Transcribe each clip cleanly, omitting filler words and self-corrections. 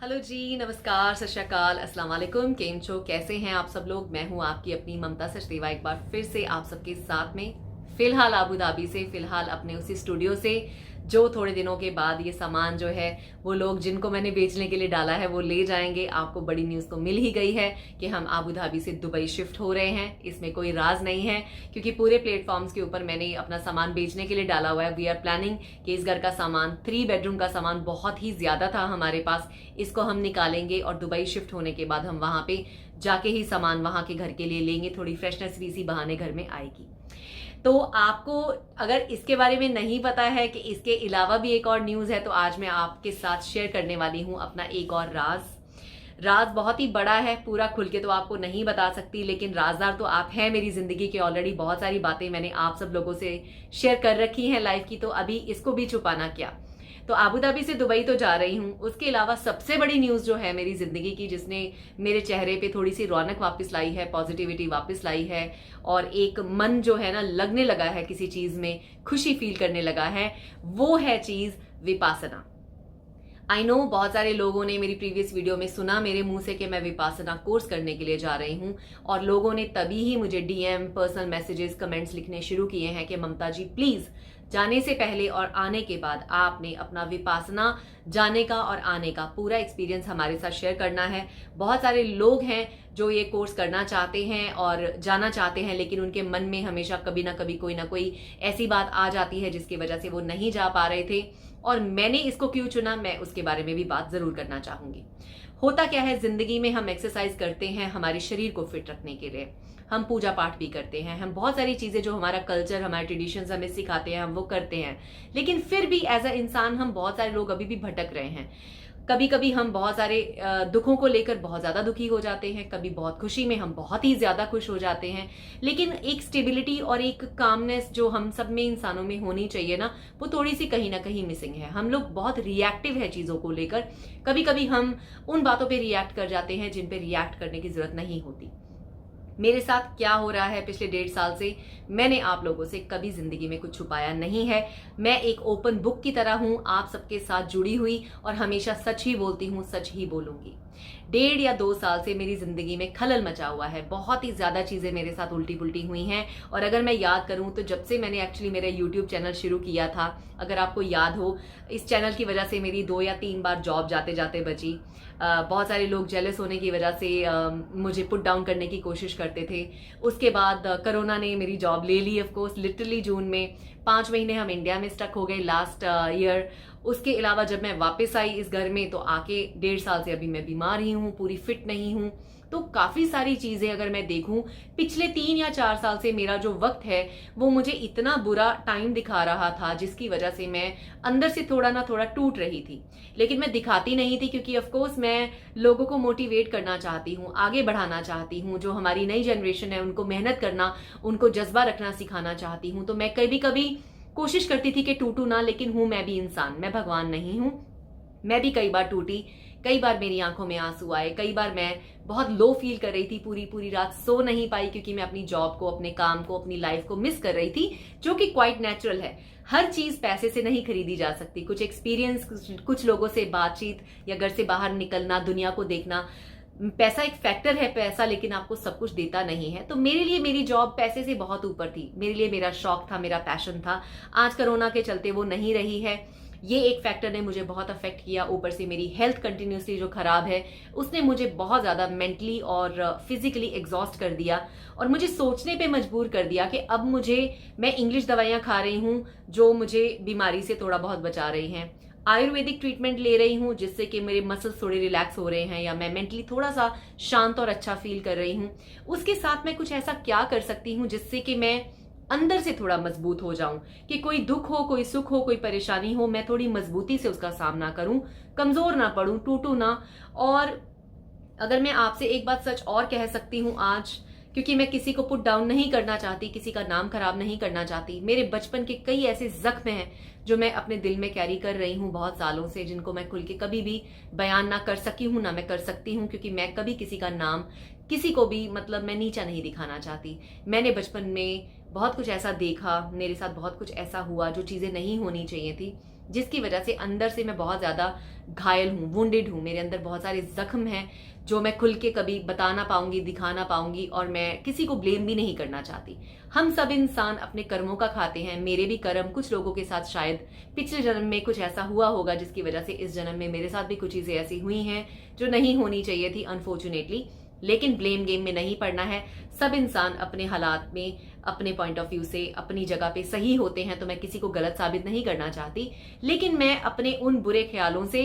Hello जी, नमस्कार, सत श्री अकाल, अस्सलाम वालेकुम। केम छो, कैसे हैं आप सब लोग। मैं हूं आपकी अपनी ममता सचदेवा, एक बार फिर से आप सबके साथ में, फिलहाल आबू धाबी से, फिलहाल अपने उसी स्टूडियो से जो थोड़े दिनों के बाद ये सामान जो है वो लोग जिनको मैंने बेचने के लिए डाला है वो ले जाएंगे। आपको बड़ी न्यूज़ तो मिल ही गई है कि हम आबू धाबी से दुबई शिफ्ट हो रहे हैं। इसमें कोई राज नहीं है क्योंकि पूरे प्लेटफॉर्म्स के ऊपर मैंने अपना सामान बेचने के लिए डाला हुआ है। वी आर प्लानिंग कि इस घर का सामान 3 बेडरूम का सामान बहुत ही ज्यादा था हमारे पास, इसको हम निकालेंगे और दुबई शिफ्ट होने के बाद हम वहां पे जाके ही सामान वहां के घर के लिए लेंगे। थोड़ी फ्रेशनेस भी इसी बहाने घर में आएगी। तो आपको अगर इसके बारे में नहीं पता है कि इसके अलावा भी एक और न्यूज़ है, तो आज मैं आपके साथ शेयर करने वाली हूं अपना एक और राज बहुत ही बड़ा है, पूरा खुल के तो आपको नहीं बता सकती, लेकिन राजदार तो आप हैं मेरी जिंदगी के। ऑलरेडी बहुत सारी बातें मैंने आप सब लोगों से शेयर कर रखी हैं लाइफ की, तो अभी इसको भी छुपाना क्या। तो आबू धाबी से दुबई तो जा रही हूँ। उसके अलावा सबसे बड़ी न्यूज़ जो है मेरी जिंदगी की, जिसने मेरे चेहरे पे थोड़ी सी रौनक वापस लाई है, पॉजिटिविटी वापस लाई है और एक मन जो है ना लगने लगा है किसी चीज में, खुशी फील करने लगा है, वो है चीज विपासना। आई नो बहुत सारे लोगों ने मेरी प्रीवियस वीडियो में सुना मेरे मुंह से कि मैं विपासना कोर्स करने के लिए जा रही हूं, और लोगों ने तभी ही मुझे डीएम, पर्सनल मैसेजेस, कमेंट्स लिखने शुरू किए हैं कि ममता जी प्लीज जाने से पहले और आने के बाद आपने अपना विपासना जाने का और आने का पूरा एक्सपीरियंस हमारे साथ शेयर करना है। बहुत सारे लोग हैं जो ये कोर्स करना चाहते हैं और जाना चाहते हैं, लेकिन उनके मन में हमेशा कभी ना कभी कोई ना कोई ऐसी बात आ जाती है जिसकी वजह से वो नहीं जा पा रहे थे। और मैंने इसको क्यों चुना, मैं उसके बारे में भी बात जरूर करना चाहूंगी। होता क्या है, जिंदगी में हम एक्सरसाइज करते हैं हमारे शरीर को फिट रखने के लिए, हम पूजा पाठ भी करते हैं, हम बहुत सारी चीजें जो हमारा कल्चर, हमारे ट्रेडिशंस हमें सिखाते हैं हम वो करते हैं, लेकिन फिर भी एज अ इंसान हम बहुत सारे लोग अभी भी भटक रहे हैं। कभी कभी हम बहुत सारे दुखों को लेकर बहुत ज्यादा दुखी हो जाते हैं, कभी बहुत खुशी में हम बहुत ही ज्यादा खुश हो जाते हैं, लेकिन एक स्टेबिलिटी और एक कामनेस जो हम सब में, इंसानों में होनी चाहिए ना, वो थोड़ी सी कहीं ना कहीं मिसिंग है। हम लोग बहुत रिएक्टिव है चीजों को लेकर, कभी कभी हम उन बातों पे रिएक्ट कर जाते हैं जिन पे रिएक्ट करने की जरूरत नहीं होती। मेरे साथ क्या हो रहा है पिछले 1.5 साल से, मैंने आप लोगों से कभी जिंदगी में कुछ छुपाया नहीं है। मैं एक ओपन बुक की तरह हूं, आप सबके साथ जुड़ी हुई, और हमेशा सच ही बोलती हूं, सच ही बोलूंगी। 1.5 या 2 साल से मेरी जिंदगी में खलल मचा हुआ है, बहुत ही ज्यादा चीजें मेरे साथ उल्टी पुल्टी हुई हैं। और अगर मैं याद करूं तो जब से मैंने एक्चुअली मेरा यूट्यूब चैनल शुरू किया था, अगर आपको याद हो, इस चैनल की वजह से मेरी 2 या 3 बार जॉब जाते जाते बची। बहुत सारे लोग जेलस होने की वजह से मुझे पुट डाउन करने की कोशिश करते थे। उसके बाद कोरोना ने मेरी जॉब ले ली, ऑफ कोर्स लिटरली जून में 5 महीने हम इंडिया में स्टक हो गए लास्ट ईयर। उसके अलावा जब मैं वापस आई इस घर में, तो आके 1.5 साल से अभी मैं बीमार ही हूँ, पूरी फिट नहीं हूँ। तो काफी सारी चीजें अगर मैं देखूं, पिछले 3 या 4 साल से मेरा जो वक्त है वो मुझे इतना बुरा टाइम दिखा रहा था, जिसकी वजह से मैं अंदर से थोड़ा ना थोड़ा टूट रही थी, लेकिन मैं दिखाती नहीं थी क्योंकि ऑफ कोर्स मैं लोगों को मोटिवेट करना चाहती हूँ, आगे बढ़ाना चाहती हूँ। जो हमारी नई जनरेशन है उनको मेहनत करना, उनको जज्बा रखना सिखाना चाहती हूँ। तो मैं कभी कभी कोशिश करती थी कि टूटू ना, लेकिन हूं मैं भी इंसान, मैं भगवान नहीं हूं। मैं भी कई बार टूटी, कई बार मेरी आंखों में आंसू आए, कई बार मैं बहुत लो फील कर रही थी, पूरी पूरी रात सो नहीं पाई क्योंकि मैं अपनी जॉब को, अपने काम को, अपनी लाइफ को मिस कर रही थी, जो कि क्वाइट नेचुरल है। हर चीज पैसे से नहीं खरीदी जा सकती। कुछ एक्सपीरियंस, कुछ लोगों से बातचीत या घर से बाहर निकलना, दुनिया को देखना, पैसा एक फैक्टर है पैसा, लेकिन आपको सब कुछ देता नहीं है। तो मेरे लिए मेरी जॉब पैसे से बहुत ऊपर थी, मेरे लिए मेरा शौक था, मेरा पैशन था। आज कोरोना के चलते वो नहीं रही है, ये एक फैक्टर ने मुझे बहुत अफेक्ट किया। ऊपर से मेरी हेल्थ कंटिन्यूसली जो खराब है उसने मुझे बहुत ज्यादा मेंटली और फिजिकली एग्जॉस्ट कर दिया, और मुझे सोचने पे मजबूर कर दिया कि अब मैं इंग्लिश दवाइयां खा रही हूं जो मुझे बीमारी से थोड़ा बहुत बचा रही हैं, आयुर्वेदिक ट्रीटमेंट ले रही हूं जिससे कि मेरे मसल्स थोड़े रिलैक्स हो रहे हैं, या मैं मेंटली थोड़ा सा शांत और अच्छा फील कर रही हूं। उसके साथ मैं कुछ ऐसा क्या कर सकती हूं जिससे कि मैं अंदर से थोड़ा मजबूत हो जाऊं, कि कोई दुख हो, कोई सुख हो, कोई परेशानी हो, मैं थोड़ी मजबूती से उसका सामना करूं, कमजोर ना पड़ूं, टूटू ना। और अगर मैं आपसे एक बात सच और कह सकती हूं आज, क्योंकि मैं किसी को पुट डाउन नहीं करना चाहती, किसी का नाम खराब नहीं करना चाहती, मेरे बचपन के कई ऐसे जख्म हैं जो मैं अपने दिल में कैरी कर रही हूँ बहुत सालों से, जिनको मैं खुल के कभी भी बयान ना कर सकी हूँ, ना मैं कर सकती हूँ, क्योंकि मैं कभी किसी का नाम, किसी को भी मतलब मैं नीचा नहीं दिखाना चाहती। मैंने बचपन में बहुत कुछ ऐसा देखा, मेरे साथ बहुत कुछ ऐसा हुआ जो चीजें नहीं होनी चाहिए थी, जिसकी वजह से अंदर से मैं बहुत ज़्यादा घायल हूँ, वुंडेड हूँ। मेरे अंदर बहुत सारे जख्म हैं जो मैं खुल के कभी बता ना पाऊंगी, दिखा ना पाऊंगी, और मैं किसी को ब्लेम भी नहीं करना चाहती। हम सब इंसान अपने कर्मों का खाते हैं। मेरे भी कर्म, कुछ लोगों के साथ शायद पिछले जन्म में कुछ ऐसा हुआ होगा जिसकी वजह से इस जन्म में मेरे साथ भी कुछ चीजें ऐसी हुई हैं जो नहीं होनी चाहिए थी अनफॉर्चुनेटली। लेकिन ब्लेम गेम में नहीं पड़ना है। सब इंसान अपने हालात में, अपने पॉइंट ऑफ व्यू से, अपनी जगह पे सही होते हैं, तो मैं किसी को गलत साबित नहीं करना चाहती। लेकिन मैं अपने उन बुरे ख्यालों से,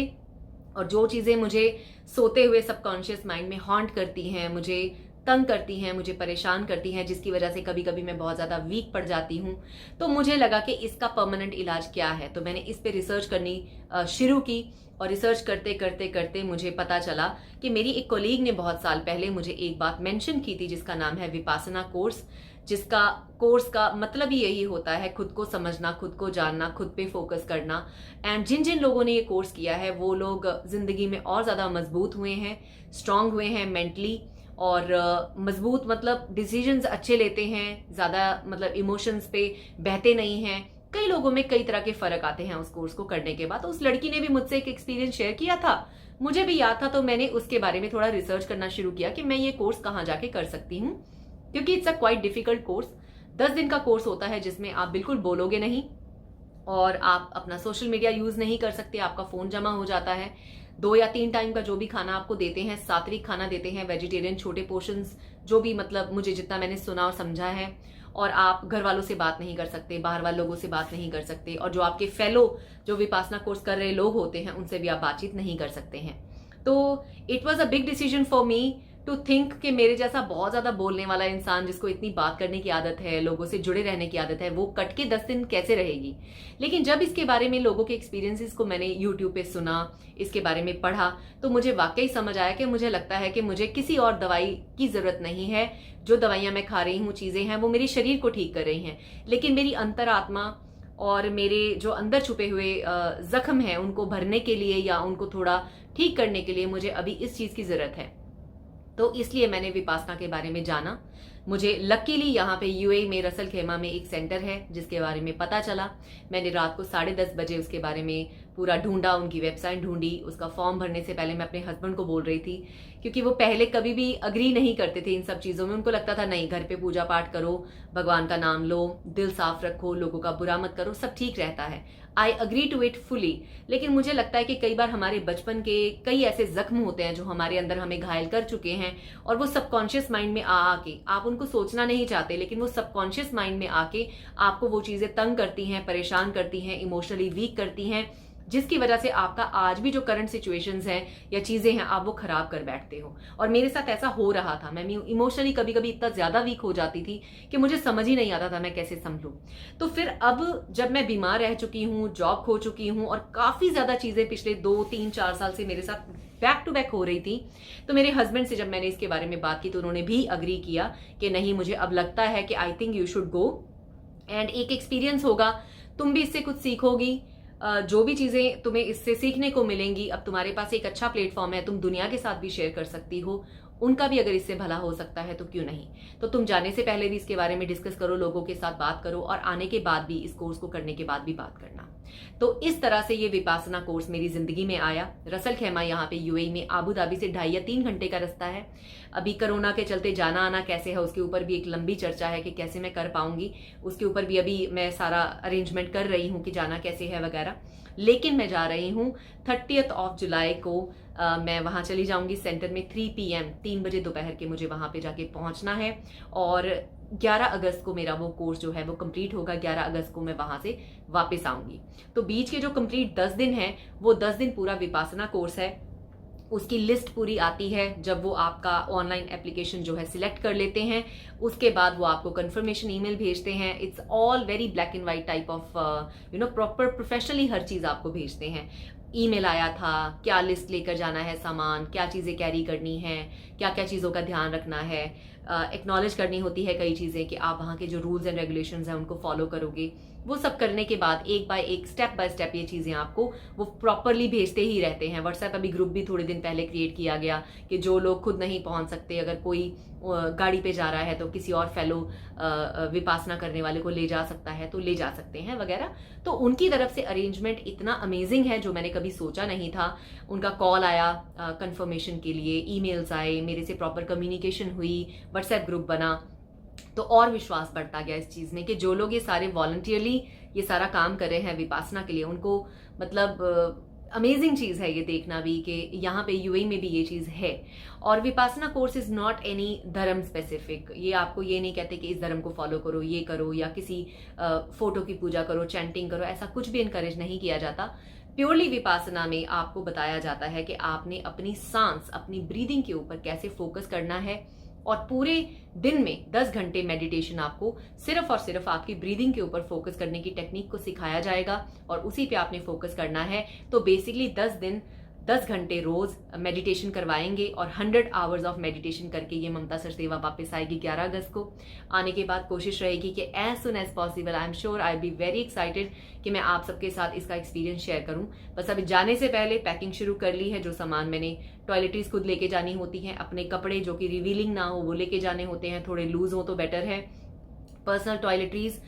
और जो चीजें मुझे सोते हुए सबकॉन्शियस माइंड में हॉन्ट करती हैं, मुझे तंग करती हैं, मुझे परेशान करती हैं, जिसकी वजह से कभी कभी मैं बहुत ज्यादा वीक पड़ जाती हूँ, तो मुझे लगा कि इसका परमानेंट इलाज क्या है। तो मैंने इस पे रिसर्च करनी शुरू की, और रिसर्च करते करते करते मुझे पता चला कि मेरी एक कोलीग ने बहुत साल पहले मुझे एक बात मेंशन की थी, जिसका नाम है विपासना कोर्स। जिसका कोर्स का मतलब ही यही होता है खुद को समझना, खुद को जानना, खुद पे फोकस करना। एंड जिन जिन लोगों ने ये कोर्स किया है वो लोग जिंदगी में और ज्यादा मजबूत हुए हैं, स्ट्रांग हुए हैं मेंटली, और मजबूत मतलब डिसीजंस अच्छे लेते हैं, ज्यादा मतलब इमोशंस पे बहते नहीं हैं। कई लोगों में कई तरह के फर्क आते हैं उस कोर्स को करने के बाद। तो उस लड़की ने भी मुझसे एक एक्सपीरियंस शेयर किया था, मुझे भी याद था, तो मैंने उसके बारे में थोड़ा रिसर्च करना शुरू किया कि मैं ये कोर्स कहाँ जाके कर सकती हूँ, क्योंकि it's a quite difficult course. 10 दिन का कोर्स होता है जिसमें आप बिल्कुल बोलोगे नहीं, और आप अपना सोशल मीडिया यूज नहीं कर सकते, आपका फोन जमा हो जाता है। 2 या 3 टाइम का जो भी खाना आपको देते हैं, सात्विक खाना देते हैं, वेजिटेरियन, छोटे पोर्शंस, जो भी मतलब मुझे जितना मैंने सुना और समझा है। और आप घर वालों से बात नहीं कर सकते, बाहर वाले लोगों से बात नहीं कर सकते, और जो आपके फेलो जो विपासना कोर्स कर रहे लोग होते हैं उनसे भी आप बातचीत नहीं कर सकते हैं। तो it was a big decision for me to think कि मेरे जैसा बहुत ज्यादा बोलने वाला इंसान, जिसको इतनी बात करने की आदत है, लोगों से जुड़े रहने की आदत है, वो कट के 10 दिन कैसे रहेगी। लेकिन जब इसके बारे में लोगों के एक्सपीरियंसेस को मैंने यूट्यूब पे सुना, इसके बारे में पढ़ा, तो मुझे वाकई समझ आया कि मुझे लगता है कि मुझे किसी और दवाई की जरूरत नहीं है। जो दवाइयां मैं खा रही हूँ, चीजें हैं, वो मेरे शरीर को ठीक कर रही हैं, लेकिन मेरी अंतरात्मा और मेरे जो अंदर छुपे हुए जख्म हैं उनको भरने के लिए या उनको थोड़ा ठीक करने के लिए मुझे अभी इस चीज की जरूरत है। तो इसलिए मैंने विपासना के बारे में जाना। मुझे लकीली यहाँ पे यूएई में रसल खेमा में एक सेंटर है जिसके बारे में पता चला। मैंने रात को 10:30 बजे उसके बारे में पूरा ढूंढा, उनकी वेबसाइट ढूंढी। उसका फॉर्म भरने से पहले मैं अपने हस्बैंड को बोल रही थी, क्योंकि वो पहले कभी भी अग्री नहीं करते थे इन सब चीज़ों में। उनको लगता था नहीं, घर पे पूजा पाठ करो, भगवान का नाम लो, दिल साफ रखो, लोगों का बुरा मत करो, सब ठीक रहता है। I agree to it fully. लेकिन मुझे लगता है कि कई बार हमारे बचपन के कई ऐसे जख्म होते हैं जो हमारे अंदर हमें घायल कर चुके हैं, और वो सबकॉन्शियस माइंड में आ आके, आप उनको सोचना नहीं चाहते, लेकिन वो सबकॉन्शियस माइंड में आके आपको वो चीजें तंग करती हैं, परेशान करती हैं, इमोशनली वीक करती हैं, जिसकी वजह से आपका आज भी जो करंट सिचुएशंस हैं या चीजें हैं, आप वो खराब कर बैठते हो। और मेरे साथ ऐसा हो रहा था। मैं इमोशनली कभी कभी इतना ज्यादा वीक हो जाती थी कि मुझे समझ ही नहीं आता था मैं कैसे संभलूं। तो फिर अब जब मैं बीमार रह चुकी हूँ, जॉब खो चुकी हूँ, और काफी ज्यादा चीजें पिछले 2, 3, 4 साल से मेरे साथ बैक टू बैक हो रही थी, तो मेरे हस्बैंड से जब मैंने इसके बारे में बात की तो उन्होंने भी अग्री किया कि नहीं, मुझे अब लगता है कि I think you should go, and एक एक्सपीरियंस होगा, तुम भी इससे कुछ सीखोगी, जो भी चीजें तुम्हें इससे सीखने को मिलेंगी, अब तुम्हारे पास एक अच्छा प्लेटफॉर्म है, तुम दुनिया के साथ भी शेयर कर सकती हो, उनका भी अगर इससे भला हो सकता है तो क्यों नहीं। तो तुम जाने से पहले भी इसके बारे में डिस्कस करो, लोगों के साथ बात करो, और आने के बाद भी, इस कोर्स को करने के बाद भी बात करना। तो इस तरह से ये विपासना कोर्स मेरी जिंदगी में आया। रसल खेमा यहाँ पे यूएई में, आबू धाबी से 2.5 या 3 घंटे का रास्ता है। अभी कोरोना के चलते जाना आना कैसे है उसके ऊपर भी एक लंबी चर्चा है कि कैसे मैं कर पाऊंगी, उसके ऊपर भी अभी मैं सारा अरेंजमेंट कर रही हूँ कि जाना कैसे है वगैरह। लेकिन मैं जा रही हूँ 30 जुलाई को। मैं वहां चली जाऊंगी सेंटर में 3 PM, 3 बजे दोपहर के मुझे वहां पे जाके पहुंचना है, और 11 अगस्त को मेरा वो कोर्स जो है वो कंप्लीट होगा। 11 अगस्त को मैं वहां से वापस आऊंगी। तो बीच के जो कंप्लीट 10 दिन है, वो 10 दिन पूरा विपासना कोर्स है। उसकी लिस्ट पूरी आती है जब वो आपका ऑनलाइन एप्लीकेशन जो है सिलेक्ट कर लेते हैं। उसके बाद वो आपको कंफर्मेशन ईमेल भेजते हैं। It's all very black and white type of proper professionally हर चीज आपको भेजते हैं। ईमेल आया था, क्या लिस्ट लेकर जाना है सामान, क्या चीजें कैरी करनी है, क्या क्या चीजों का ध्यान रखना है, एक्नॉलेज करनी होती है कई चीजें कि आप वहाँ के जो रूल्स एंड रेगुलेशंस हैं उनको फॉलो करोगे। वो सब करने के बाद एक बाय एक स्टेप बाय स्टेप ये चीज़ें आपको वो प्रॉपरली भेजते ही रहते हैं। व्हाट्सएप अभी ग्रुप भी थोड़े दिन पहले क्रिएट किया गया कि जो लोग खुद नहीं पहुंच सकते, अगर कोई गाड़ी पे जा रहा है तो किसी और फेलो विपासना करने वाले को ले जा सकता है तो ले जा सकते हैं वगैरह। तो उनकी तरफ से अरेंजमेंट इतना अमेजिंग है जो मैंने कभी सोचा नहीं था। उनका कॉल आया कंफर्मेशन के लिए, ईमेल्स आए, मेरे से प्रॉपर कम्युनिकेशन हुई, व्हाट्सएप ग्रुप बना, तो और विश्वास बढ़ता गया इस चीज़ में कि जो लोग ये सारे वॉलंटियरली ये सारा काम कर रहे हैं विपासना के लिए, उनको मतलब अमेजिंग चीज़ है ये देखना भी कि यहाँ पे यूएई में भी ये चीज़ है। और Vipassana course is not any धर्म स्पेसिफिक। ये आपको ये नहीं कहते कि इस धर्म को फॉलो करो, ये करो, या किसी फोटो की पूजा करो, चैंटिंग करो, ऐसा कुछ भी इनकरेज नहीं किया जाता। प्योरली विपासना में आपको बताया जाता है कि आपने अपनी सांस, अपनी ब्रीदिंग के ऊपर कैसे फोकस करना है, और पूरे दिन में 10 घंटे मेडिटेशन आपको सिर्फ और सिर्फ आपकी ब्रीदिंग के ऊपर फोकस करने की टेक्निक को सिखाया जाएगा और उसी पे आपने फोकस करना है। तो बेसिकली 10 दिन 10 घंटे रोज मेडिटेशन करवाएंगे और 100 आवर्स ऑफ मेडिटेशन करके ये ममता सचदेवा वापस आएगी 11 अगस्त को। आने के बाद कोशिश रहेगी कि as soon as possible, I am sure I be very excited कि मैं आप सबके साथ इसका एक्सपीरियंस शेयर करूं। बस अभी जाने से पहले पैकिंग शुरू कर ली है। जो सामान मैंने, टॉयलेटरीज खुद लेके जानी होती हैं, अपने कपड़े जो कि रिवीलिंग ना हो वो लेके जाने होते हैं, थोड़े लूज हो तो बेटर है। पर्सनल टॉयलेटरीज,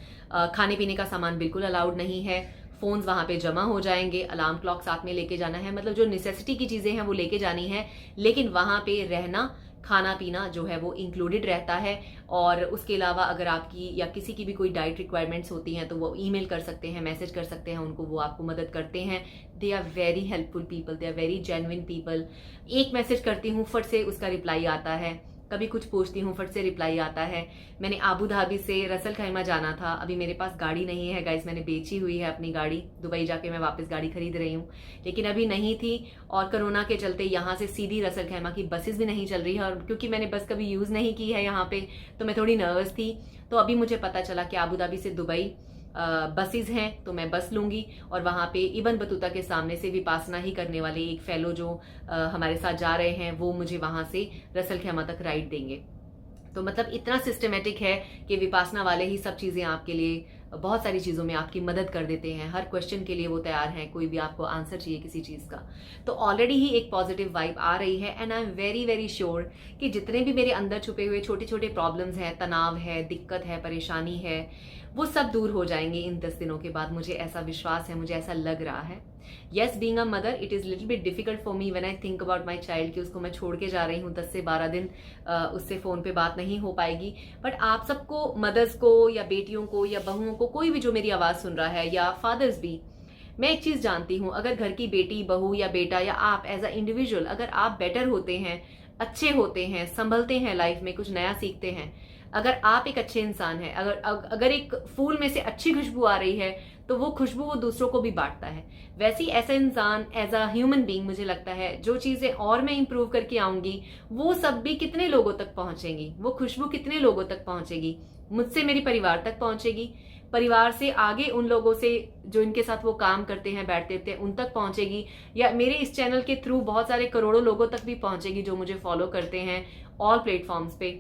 खाने पीने का सामान बिल्कुल अलाउड नहीं है। फोन्स वहां पे जमा हो जाएंगे, अलार्म क्लॉक साथ में लेके जाना है, मतलब जो नेसेसिटी की चीजें हैं वो लेके जानी है, लेकिन वहां पे रहना, खाना पीना जो है वो इंक्लूडेड रहता है। और उसके अलावा अगर आपकी या किसी की भी कोई डाइट रिक्वायरमेंट्स होती हैं तो वो ईमेल कर सकते हैं, मैसेज कर सकते हैं उनको, वो आपको मदद करते हैं। They are very helpful people, they are very genuine people. एक मैसेज करती हूँ, फट से उसका रिप्लाई आता है, कभी कुछ पूछती हूँ फट से रिप्लाई आता है। मैंने आबू धाबी से रसल खैमा जाना था, अभी मेरे पास गाड़ी नहीं है गाइस, मैंने बेची हुई है अपनी गाड़ी, दुबई जाके मैं वापस गाड़ी खरीद रही हूँ, लेकिन अभी नहीं थी। और कोरोना के चलते यहाँ से सीधी रसल खैमा की बसेस भी नहीं चल रही है, और क्योंकि मैंने बस कभी यूज नहीं की है यहाँ पे तो मैं थोड़ी नर्वस थी। तो अभी मुझे पता चला कि आबू धाबी से दुबई बसेस हैं, तो मैं बस लूंगी और वहां पे इबन बतूता के सामने से विपासना ही करने वाले एक फेलो जो हमारे साथ जा रहे हैं वो मुझे वहां से रसल खैमा तक राइड देंगे। तो मतलब इतना सिस्टमेटिक है कि विपासना वाले ही सब चीजें आपके लिए, बहुत सारी चीजों में आपकी मदद कर देते हैं। हर क्वेश्चन के लिए वो तैयार हैं, कोई भी आपको आंसर चाहिए किसी चीज का, तो ऑलरेडी ही एक पॉजिटिव वाइब आ रही है। And I am very very sure कि जितने भी मेरे अंदर छुपे हुए छोटे छोटे प्रॉब्लम्स हैं, तनाव है, दिक्कत है, परेशानी है, वो सब दूर हो जाएंगे इन 10 दिनों के बाद। मुझे ऐसा विश्वास है, मुझे ऐसा लग रहा है। Yes, being a mother it is little bit difficult for me when I think about my child कि उसको मैं छोड़ के जा रही हूँ 10 से 12 दिन, उससे फोन पे बात नहीं हो पाएगी। बट आप सबको, मदर्स को या बेटियों को या बहुओं को, कोई भी जो मेरी आवाज सुन रहा है, या फादर्स भी, मैं एक चीज जानती हूँ, अगर घर की बेटी, बहू या बेटा या आप एज अ इंडिविजुअल अगर आप बेटर होते हैं, अच्छे होते हैं, संभलते हैं, लाइफ में कुछ नया सीखते हैं, अगर आप एक अच्छे इंसान हैं, अगर एक फूल में से अच्छी खुशबू आ रही है तो वो खुशबू वो दूसरों को भी बांटता है। वैसे ही ऐसा इंसान एज अ ह्यूमन बीइंग, मुझे लगता है जो चीजें और मैं इंप्रूव करके आऊंगी वो सब भी कितने लोगों तक पहुंचेंगी, वो खुशबू कितने लोगों तक पहुंचेगी, मुझसे मेरे परिवार तक पहुंचेगी, परिवार से आगे उन लोगों से जो इनके साथ वो काम करते हैं, बैठते थे, उन तक पहुंचेगी, या मेरे इस चैनल के थ्रू बहुत सारे करोड़ों लोगों तक भी पहुंचेगी जो मुझे फॉलो करते हैं ऑल प्लेटफॉर्म्स पे।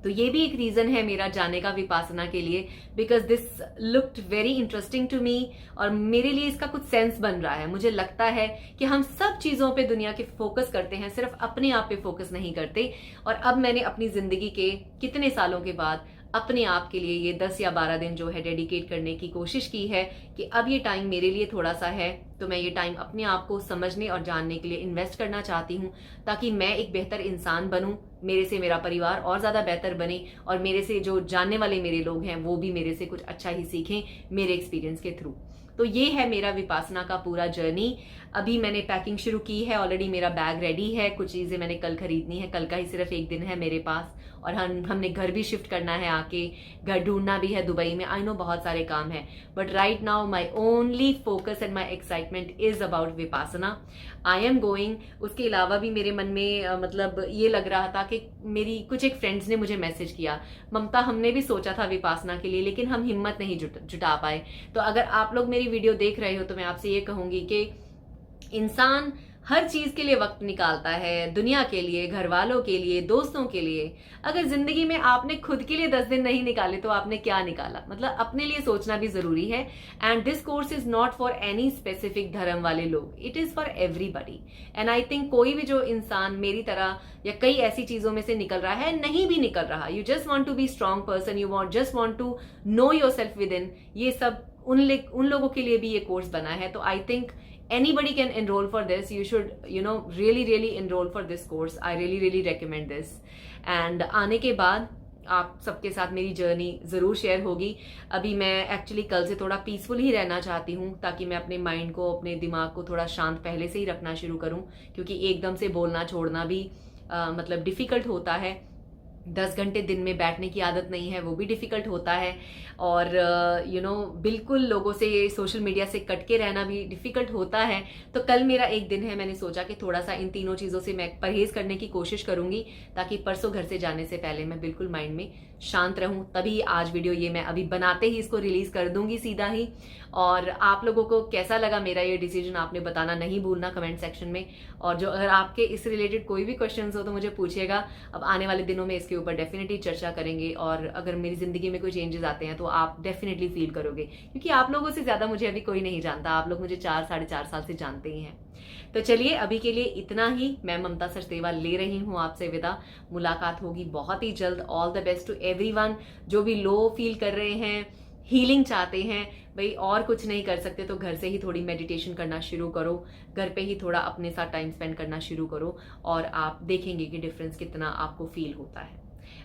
तो ये भी एक रीजन है मेरा जाने का विपासना के लिए, because this looked very interesting to me, और मेरे लिए इसका कुछ सेंस बन रहा है। मुझे लगता है कि हम सब चीजों पे दुनिया के फोकस करते हैं, सिर्फ अपने आप पे फोकस नहीं करते। और अब मैंने अपनी जिंदगी के कितने सालों के बाद अपने आप के लिए ये 10 या 12 दिन जो है डेडिकेट करने की कोशिश की है कि अब ये टाइम मेरे लिए थोड़ा सा है, तो मैं ये टाइम अपने आप को समझने और जानने के लिए इन्वेस्ट करना चाहती हूँ, ताकि मैं एक बेहतर इंसान बनूं, मेरे से मेरा परिवार और ज्यादा बेहतर बने, और मेरे से जो जानने वाले मेरे लोग हैं वो भी मेरे से कुछ अच्छा ही सीखें मेरे एक्सपीरियंस के थ्रू। तो ये है मेरा विपासना का पूरा जर्नी। अभी मैंने पैकिंग शुरू की है, ऑलरेडी मेरा बैग रेडी है, कुछ चीजें मैंने कल खरीदनी है, कल का ही सिर्फ एक दिन है मेरे पास, और हमने घर भी शिफ्ट करना है, आके घर ढूंढना भी है दुबई में। आई नो बहुत सारे काम है, but right now my only focus and my excitement is about Vipassana. I am going. उसके अलावा भी मेरे मन में मतलब ये लग रहा था कि मेरी कुछ एक फ्रेंड्स ने मुझे मैसेज किया, ममता हमने भी सोचा था विपासना के लिए लेकिन हम हिम्मत नहीं जुटा पाए। तो अगर आप लोग मेरी वीडियो देख रहे हो तो मैं आपसे ये कहूंगी कि इंसान हर चीज के लिए वक्त निकालता है, दुनिया के लिए, घर वालों के लिए, दोस्तों के लिए। अगर जिंदगी में आपने खुद के लिए 10 दिन नहीं निकाले तो आपने क्या निकाला? मतलब अपने लिए सोचना भी जरूरी है। And this course is not for any specific धर्म वाले लोग, it is for everybody. And I think कोई भी जो इंसान मेरी तरह या कई ऐसी चीजों में से निकल रहा है, नहीं भी निकल रहा, you just want to be strong person, you just want to know yourself within, ये सब उन लोगों के लिए भी ये कोर्स बना है। तो I think anybody can enroll for this. You should really enroll for this course. I really recommend this. And आने के बाद आप सबके साथ मेरी जर्नी जरूर शेयर होगी। अभी मैं एक्चुअली कल से थोड़ा पीसफुल ही रहना चाहती हूँ, ताकि मैं अपने माइंड को, अपने दिमाग को थोड़ा शांत पहले से ही रखना शुरू करूँ, क्योंकि एकदम से बोलना छोड़ना भी मतलब डिफिकल्ट होता है। 10 घंटे दिन में बैठने की आदत नहीं है, वो भी डिफिकल्ट होता है। और बिल्कुल लोगों से, सोशल मीडिया से कट के रहना भी डिफिकल्ट होता है। तो कल मेरा एक दिन है, मैंने सोचा कि थोड़ा सा इन तीनों चीज़ों से मैं परहेज करने की कोशिश करूंगी, ताकि परसों घर से जाने से पहले मैं बिल्कुल माइंड में शांत रहूं। तभी आज वीडियो ये मैं अभी बनाते ही इसको रिलीज कर दूंगी सीधा ही। और आप लोगों को कैसा लगा मेरा ये डिसीजन, आपने बताना नहीं भूलना कमेंट सेक्शन में। और जो अगर आपके इस रिलेटेड कोई भी क्वेश्चंस हो तो मुझे पूछिएगा। अब आने वाले दिनों में इसके ऊपर डेफिनेटली चर्चा करेंगे, और अगर मेरी जिंदगी में कोई चेंजेस आते हैं तो आप डेफिनेटली फील करोगे, क्योंकि आप लोगों से ज्यादा मुझे अभी कोई नहीं जानता। आप लोग मुझे 4-4.5 साल से जानते ही हैं। तो चलिए अभी के लिए इतना ही। मैं ममता सचदेवा ले रही हूँ आपसे विदा। मुलाकात होगी बहुत ही जल्द। All the best to everyone. जो भी लो फील कर रहे हैं, हीलिंग चाहते हैं, भाई और कुछ नहीं कर सकते तो घर से ही थोड़ी मेडिटेशन करना शुरू करो, घर पे ही थोड़ा अपने साथ टाइम स्पेंड करना शुरू करो, और आप देखेंगे कि डिफरेंस कितना आपको फील होता है।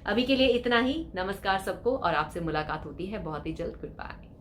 अभी के लिए इतना ही। नमस्कार सबको, और आपसे मुलाकात होती है बहुत ही जल्द। Good bye.